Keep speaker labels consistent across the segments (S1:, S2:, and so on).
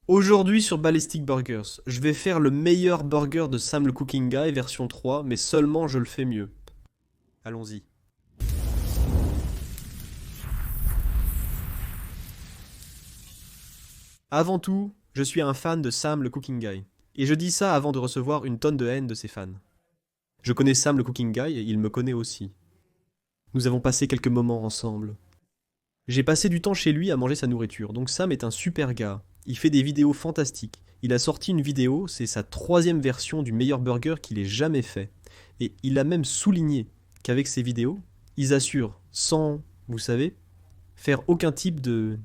S1: Aujourd'hui sur Ballistic Burgers, je vais faire le meilleur burger de Sam le Cooking Guy version 3, mais seulement je le fais mieux. Allons-y. Avant tout, je suis un fan de Sam le Cooking Guy. Et je dis ça avant de recevoir une tonne de haine de ses fans. Je connais Sam le Cooking Guy et il me connaît aussi. Nous avons passé quelques moments ensemble. J'ai passé du temps chez lui à manger sa nourriture, donc Sam est un super gars. Il fait des vidéos fantastiques. Il a sorti une vidéo, c'est sa troisième version du meilleur burger qu'il ait jamais fait. Et il a même souligné qu'avec ses vidéos, ils assurent, sans, vous savez, faire aucun type de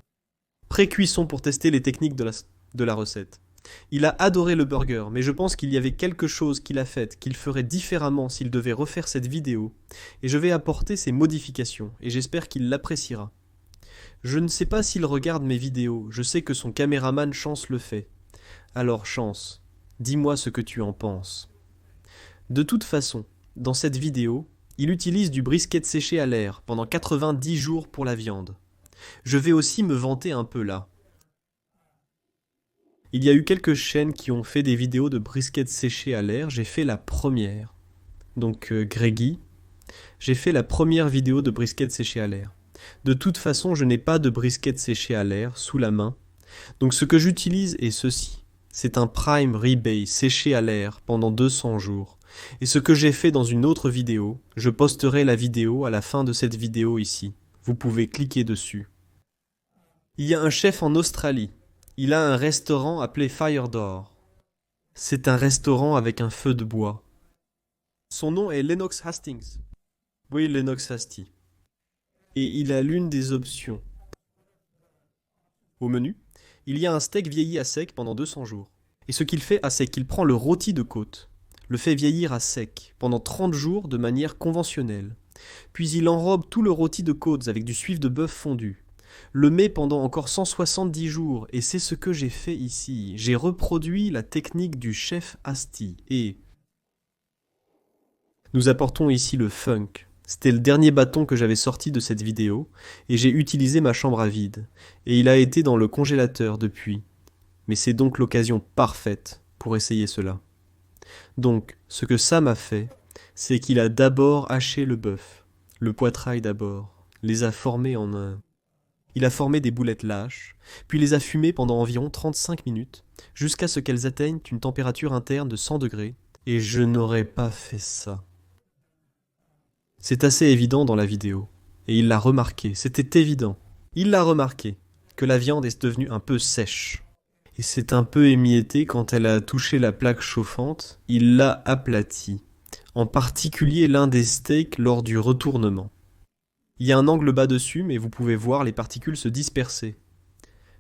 S1: pré-cuisson pour tester les techniques de la recette. Il a adoré le burger, mais je pense qu'il y avait quelque chose qu'il a fait, qu'il ferait différemment s'il devait refaire cette vidéo. Et je vais apporter ces modifications, et j'espère qu'il l'appréciera. Je ne sais pas s'il regarde mes vidéos, je sais que son caméraman Chance le fait. Alors Chance, dis-moi ce que tu en penses. De toute façon, dans cette vidéo, il utilise du brisket séché à l'air pendant 90 jours pour la viande. Je vais aussi me vanter un peu là. Il y a eu quelques chaînes qui ont fait des vidéos de brisket séché à l'air, j'ai fait la première. Donc Greggy, j'ai fait la première vidéo de brisket séché à l'air. De toute façon, je n'ai pas de brisket séché à l'air sous la main. Donc ce que j'utilise est ceci. C'est un prime ribeye séché à l'air pendant 200 jours. Et ce que j'ai fait dans une autre vidéo, je posterai la vidéo à la fin de cette vidéo ici. Vous pouvez cliquer dessus. Il y a un chef en Australie. Il a un restaurant appelé Fire Door. C'est un restaurant avec un feu de bois. Son nom est Lennox Hastings. Oui, Lennox Hasty. Et il a l'une des options. Au menu, il y a un steak vieilli à sec pendant 200 jours. Et ce qu'il fait, c'est qu'il prend le rôti de côte, le fait vieillir à sec pendant 30 jours de manière conventionnelle. Puis il enrobe tout le rôti de côtes avec du suif de bœuf fondu. Le met pendant encore 170 jours, et c'est ce que j'ai fait ici. J'ai reproduit la technique du chef Asti, et nous apportons ici le funk. C'était le dernier bâton que j'avais sorti de cette vidéo, et j'ai utilisé ma chambre à vide, et il a été dans le congélateur depuis. Mais c'est donc l'occasion parfaite pour essayer cela. Donc, ce que Sam a fait, c'est qu'il a d'abord haché le bœuf, le poitrail d'abord, les a formés en un. Il a formé des boulettes lâches, puis les a fumées pendant environ 35 minutes, jusqu'à ce qu'elles atteignent une température interne de 100 degrés, et je n'aurais pas fait ça. C'est assez évident dans la vidéo, et il l'a remarqué, c'était évident. Il l'a remarqué, que la viande est devenue un peu sèche. Et c'est un peu émietté quand elle a touché la plaque chauffante, il l'a aplati. En particulier l'un des steaks lors du retournement. Il y a un angle bas dessus, mais vous pouvez voir les particules se disperser.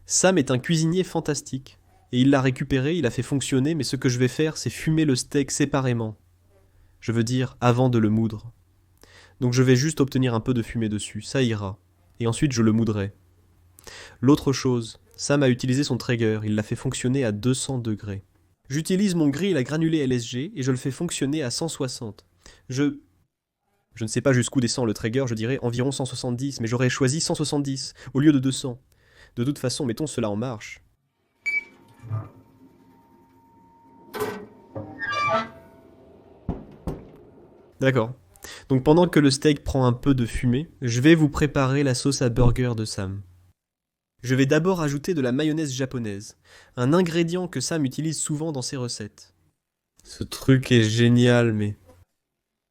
S1: Sam est un cuisinier fantastique. Et il l'a récupéré, il l'a fait fonctionner, mais ce que je vais faire, c'est fumer le steak séparément. Je veux dire, avant de le moudre. Donc je vais juste obtenir un peu de fumée dessus, ça ira. Et ensuite je le moudrai. L'autre chose, Sam a utilisé son Traeger, il l'a fait fonctionner à 200 degrés. J'utilise mon grill à granulés LSG et je le fais fonctionner à 160. Je ne sais pas jusqu'où descend le Traeger, je dirais environ 170, mais j'aurais choisi 170 au lieu de 200. De toute façon, mettons cela en marche. D'accord. Donc pendant que le steak prend un peu de fumée, je vais vous préparer la sauce à burger de Sam. Je vais d'abord ajouter de la mayonnaise japonaise, un ingrédient que Sam utilise souvent dans ses recettes. Ce truc est génial, mais...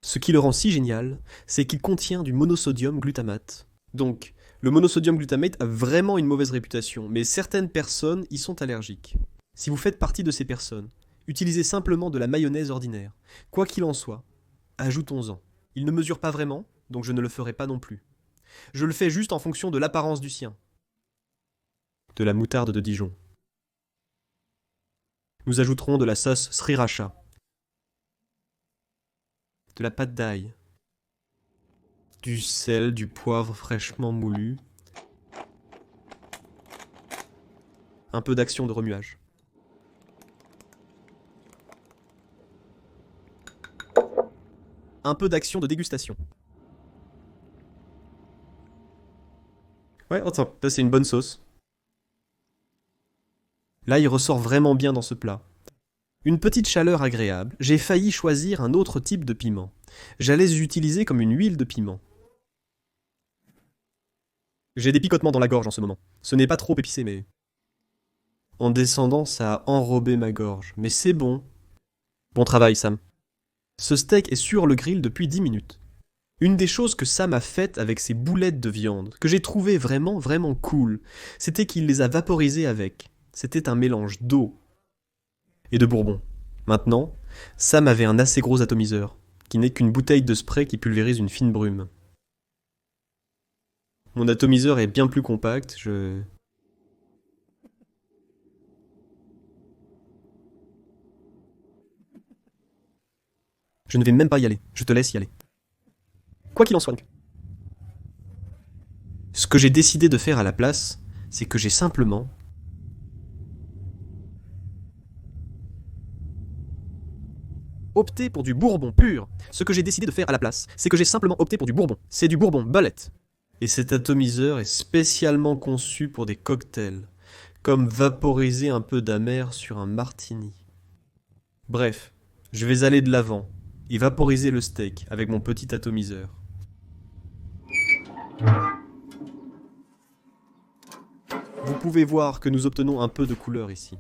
S1: Ce qui le rend si génial, c'est qu'il contient du monosodium glutamate. Donc, le monosodium glutamate a vraiment une mauvaise réputation, mais certaines personnes y sont allergiques. Si vous faites partie de ces personnes, utilisez simplement de la mayonnaise ordinaire. Quoi qu'il en soit, ajoutons-en. Il ne mesure pas vraiment, donc je ne le ferai pas non plus. Je le fais juste en fonction de l'apparence du sien. De la moutarde de Dijon. Nous ajouterons de la sauce sriracha, de la pâte d'ail, du sel, du poivre fraîchement moulu, un peu d'action de remuage. Un peu d'action de dégustation. Ouais, attends, ça c'est une bonne sauce. Là, il ressort vraiment bien dans ce plat. Une petite chaleur agréable, j'ai failli choisir un autre type de piment. J'allais les utiliser comme une huile de piment. J'ai des picotements dans la gorge en ce moment. Ce n'est pas trop épicé, mais... En descendant, ça a enrobé ma gorge. Mais c'est bon. Bon travail, Sam. Ce steak est sur le grill depuis 10 minutes. Une des choses que Sam a faites avec ses boulettes de viande, que j'ai trouvé vraiment, vraiment cool, c'était qu'il les a vaporisées avec. C'était un mélange d'eau et de bourbon. Maintenant, Sam avait un assez gros atomiseur, qui n'est qu'une bouteille de spray qui pulvérise une fine brume. Mon atomiseur est bien plus compact, Je ne vais même pas y aller, je te laisse y aller. Quoi qu'il en soit. Ce que j'ai décidé de faire à la place, c'est que j'ai simplement opté pour du bourbon pur. Ce que j'ai décidé de faire à la place, c'est que j'ai simplement opté pour du bourbon. C'est du bourbon Bullet. Et cet atomiseur est spécialement conçu pour des cocktails, comme vaporiser un peu d'amer sur un martini. Bref, je vais aller de l'avant et vaporiser le steak avec mon petit atomiseur. Vous pouvez voir que nous obtenons un peu de couleur ici.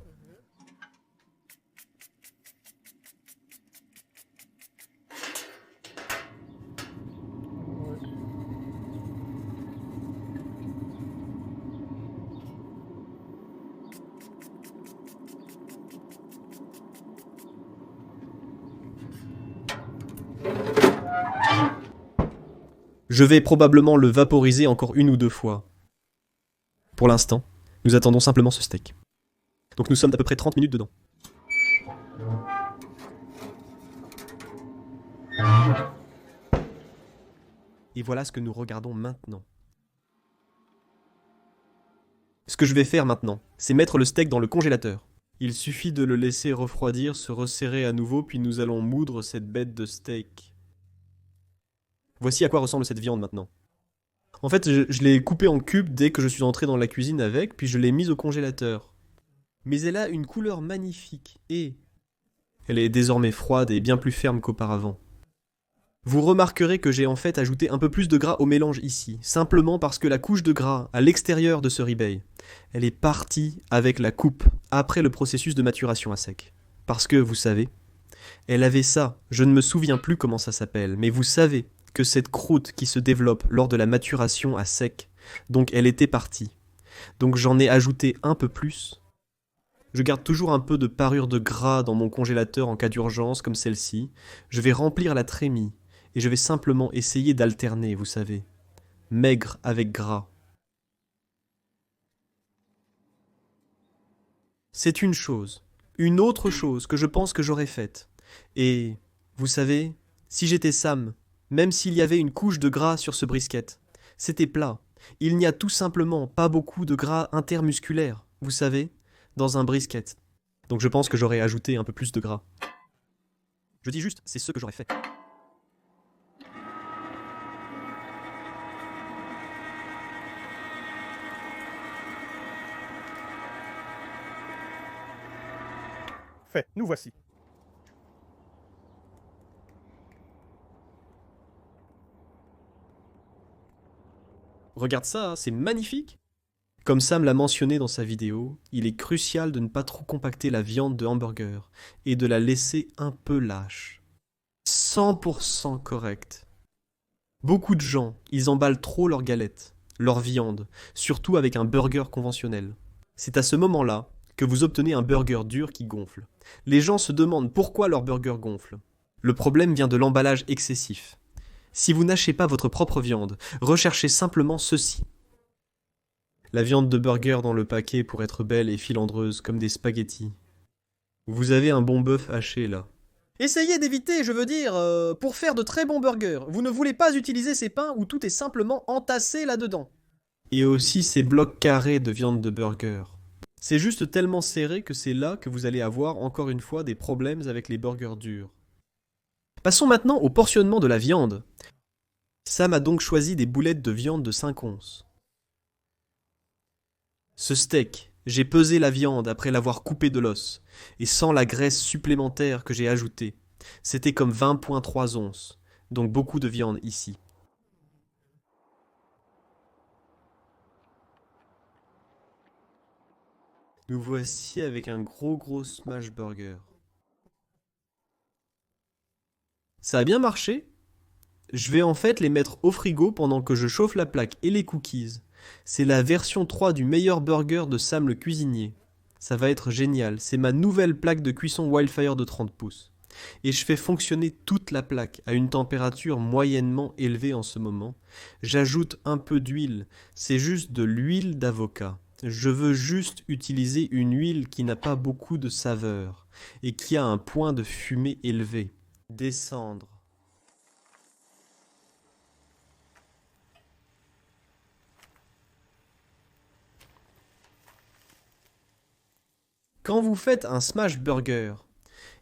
S1: Je vais probablement le vaporiser encore une ou deux fois. Pour l'instant, nous attendons simplement ce steak. Donc nous sommes d'à peu près 30 minutes dedans. Et voilà ce que nous regardons maintenant. Ce que je vais faire maintenant, c'est mettre le steak dans le congélateur. Il suffit de le laisser refroidir, se resserrer à nouveau, puis nous allons moudre cette bête de steak. Voici à quoi ressemble cette viande maintenant. En fait, je l'ai coupée en cubes dès que je suis entré dans la cuisine avec, puis je l'ai mise au congélateur. Mais elle a une couleur magnifique, et elle est désormais froide et bien plus ferme qu'auparavant. Vous remarquerez que j'ai en fait ajouté un peu plus de gras au mélange ici, simplement parce que la couche de gras à l'extérieur de ce ribeye, elle est partie avec la coupe, après le processus de maturation à sec. Parce que, vous savez, elle avait ça, je ne me souviens plus comment ça s'appelle, mais vous savez que cette croûte qui se développe lors de la maturation à sec, donc elle était partie. Donc j'en ai ajouté un peu plus. Je garde toujours un peu de parure de gras dans mon congélateur en cas d'urgence comme celle-ci. Je vais remplir la trémie et je vais simplement essayer d'alterner, vous savez. Maigre avec gras. C'est une chose. Une autre chose que je pense que j'aurais faite. Et, vous savez, si j'étais Sam, même s'il y avait une couche de gras sur ce brisket, c'était plat. Il n'y a tout simplement pas beaucoup de gras intermusculaire, vous savez, dans un brisket. Donc je pense que j'aurais ajouté un peu plus de gras. Je dis juste, c'est ce que j'aurais fait.
S2: Fait, nous voici.
S1: Regarde ça, c'est magnifique. Comme Sam l'a mentionné dans sa vidéo, il est crucial de ne pas trop compacter la viande de hamburger et de la laisser un peu lâche. 100% correct. Beaucoup de gens, ils emballent trop leur galette, leur viande, surtout avec un burger conventionnel. C'est à ce moment-là que vous obtenez un burger dur qui gonfle. Les gens se demandent pourquoi leur burger gonfle. Le problème vient de l'emballage excessif. Si vous n'achetez pas votre propre viande, recherchez simplement ceci. La viande de burger dans le paquet pour être belle et filandreuse comme des spaghettis. Vous avez un bon bœuf haché là. Essayez d'éviter, je veux dire, pour faire de très bons burgers. Vous ne voulez pas utiliser ces pains où tout est simplement entassé là-dedans. Et aussi ces blocs carrés de viande de burger. C'est juste tellement serré que c'est là que vous allez avoir encore une fois des problèmes avec les burgers durs. Passons maintenant au portionnement de la viande. Sam a donc choisi des boulettes de viande de 5 onces. Ce steak, J'ai pesé la viande après l'avoir coupée de l'os, et sans la graisse supplémentaire que j'ai ajoutée, c'était comme 20,3 onces, donc beaucoup de viande ici. Nous voici avec un gros smash burger. Ça a bien marché. Je vais en fait les mettre au frigo pendant que je chauffe la plaque et les cookies. C'est la version 3 du meilleur burger de Sam le cuisinier. Ça va être génial, c'est ma nouvelle plaque de cuisson Wildfire de 30 pouces. Et je fais fonctionner toute la plaque à une température moyennement élevée en ce moment. J'ajoute un peu d'huile, c'est juste de l'huile d'avocat. Je veux juste utiliser une huile qui n'a pas beaucoup de saveur et qui a un point de fumée élevé. Descendre. Quand vous faites un smash burger,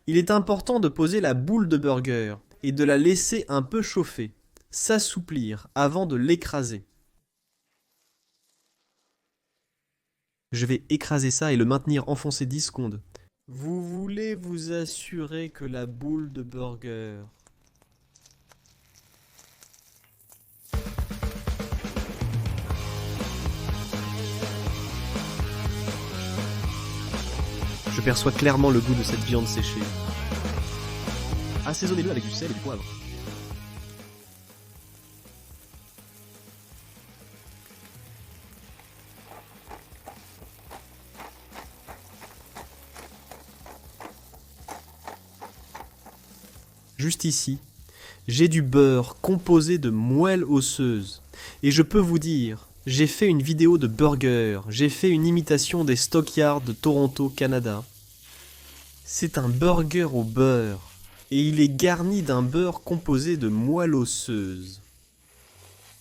S1: il est important de poser la boule de burger et de la laisser un peu chauffer, s'assouplir avant de l'écraser. Je vais écraser ça et le maintenir enfoncé 10 secondes. Vous voulez vous assurer que la boule de burger... Je perçois clairement le goût de cette viande séchée. Assaisonnez-le avec du sel et du poivre. Juste ici, j'ai du beurre composé de moelle osseuse. Et je peux vous dire, j'ai fait une vidéo de burger, j'ai fait une imitation des Stockyards de Toronto, Canada. C'est un burger au beurre, et il est garni d'un beurre composé de moelle osseuse.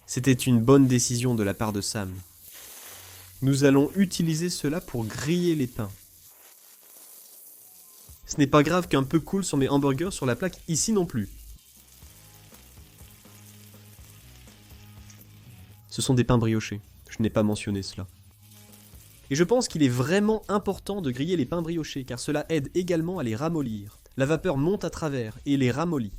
S1: C'était une bonne décision de la part de Sam. Nous allons utiliser cela pour griller les pains. Ce n'est pas grave qu'un peu coule sur mes hamburgers sur la plaque ici non plus. Ce sont des pains briochés, je n'ai pas mentionné cela. Et je pense qu'il est vraiment important de griller les pains briochés car cela aide également à les ramollir. La vapeur monte à travers et les ramollit.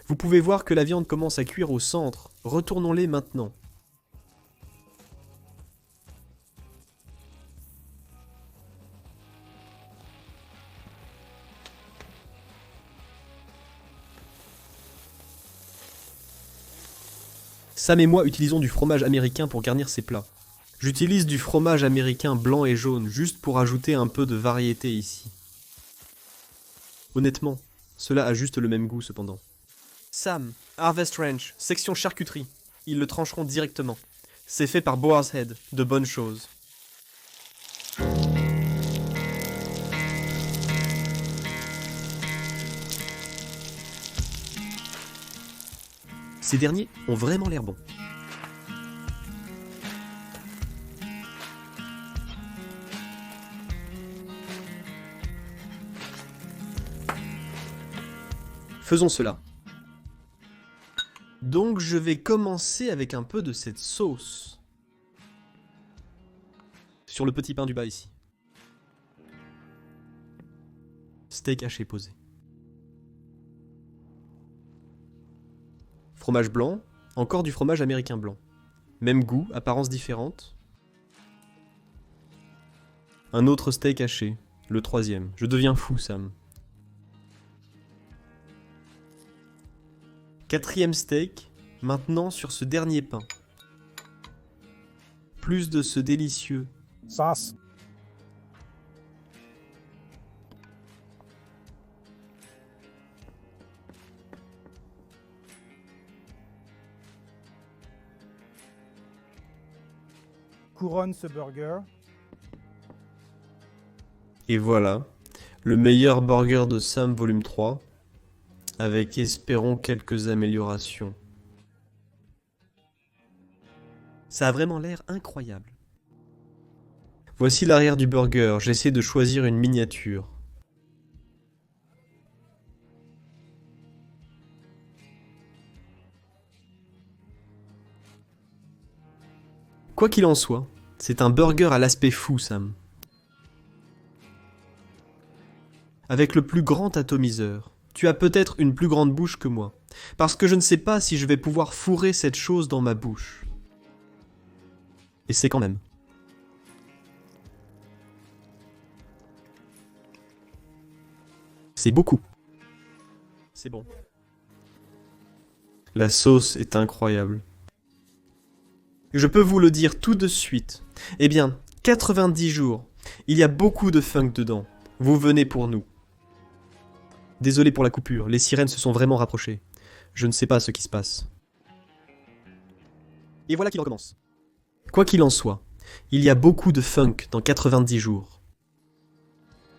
S1: Vous pouvez voir que la viande commence à cuire au centre. Retournons-les maintenant. Sam et moi utilisons du fromage américain pour garnir ces plats. J'utilise du fromage américain blanc et jaune juste pour ajouter un peu de variété ici. Honnêtement, cela a juste le même goût cependant. Sam, Harvest Ranch, section charcuterie. Ils le trancheront directement. C'est fait par Boar's Head, de bonnes choses. Ces derniers ont vraiment l'air bons. Faisons cela. Donc je vais commencer avec un peu de cette sauce. Sur le petit pain du bas ici. Steak haché posé. Fromage blanc, encore du fromage américain blanc. Même goût, apparence différente. Un autre steak haché, le troisième. Je deviens fou, Sam. Quatrième steak, maintenant sur ce dernier pain. Plus de ce délicieux.
S2: Sauce. Couronne ce burger.
S1: Et voilà, le meilleur burger de Sam volume 3, avec espérons quelques améliorations. Ça a vraiment l'air incroyable. Voici l'arrière du burger, j'essaie de choisir une miniature. Quoi qu'il en soit, C'est un burger à l'aspect fou, Sam. Avec le plus grand atomiseur. Tu as peut-être une plus grande bouche que moi. Parce que je ne sais pas si je vais pouvoir fourrer cette chose dans ma bouche. Et c'est quand même. C'est beaucoup. C'est bon. La sauce est incroyable. Je peux vous le dire tout de suite. Eh bien, 90 jours. Il y a beaucoup de funk dedans. Vous venez pour nous. Désolé pour la coupure, les sirènes se sont vraiment rapprochées. Je ne sais pas ce qui se passe. Et voilà qu'il recommence. Quoi qu'il en soit, il y a beaucoup de funk dans 90 jours.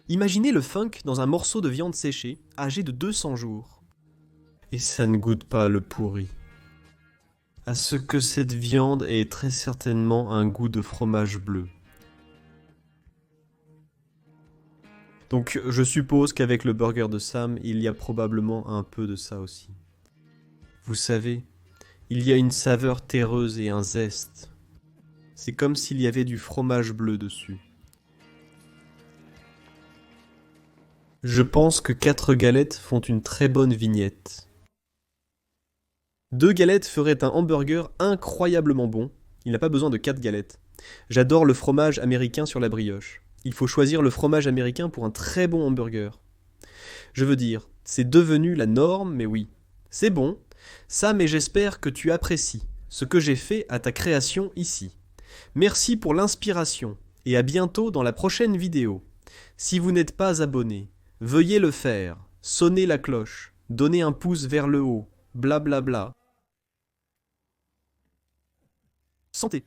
S1: Imaginez le funk dans un morceau de viande séchée, âgé de 200 jours. Et ça ne goûte pas le pourri. À ce que cette viande ait très certainement un goût de fromage bleu. Donc je suppose qu'avec le burger de Sam, il y a probablement un peu de ça aussi. Vous savez, il y a une saveur terreuse et un zeste. C'est comme s'il y avait du fromage bleu dessus. Je pense que 4 galettes font une très bonne vignette. 2 galettes feraient un hamburger incroyablement bon. Il n'a pas besoin de 4 galettes. J'adore le fromage américain sur la brioche. Il faut choisir le fromage américain pour un très bon hamburger. Je veux dire, c'est devenu la norme, mais oui. C'est bon, Sam, et j'espère que tu apprécies ce que j'ai fait à ta création ici. Merci pour l'inspiration, et à bientôt dans la prochaine vidéo. Si vous n'êtes pas abonné, veuillez le faire, sonnez la cloche, donnez un pouce vers le haut, blablabla. Santé.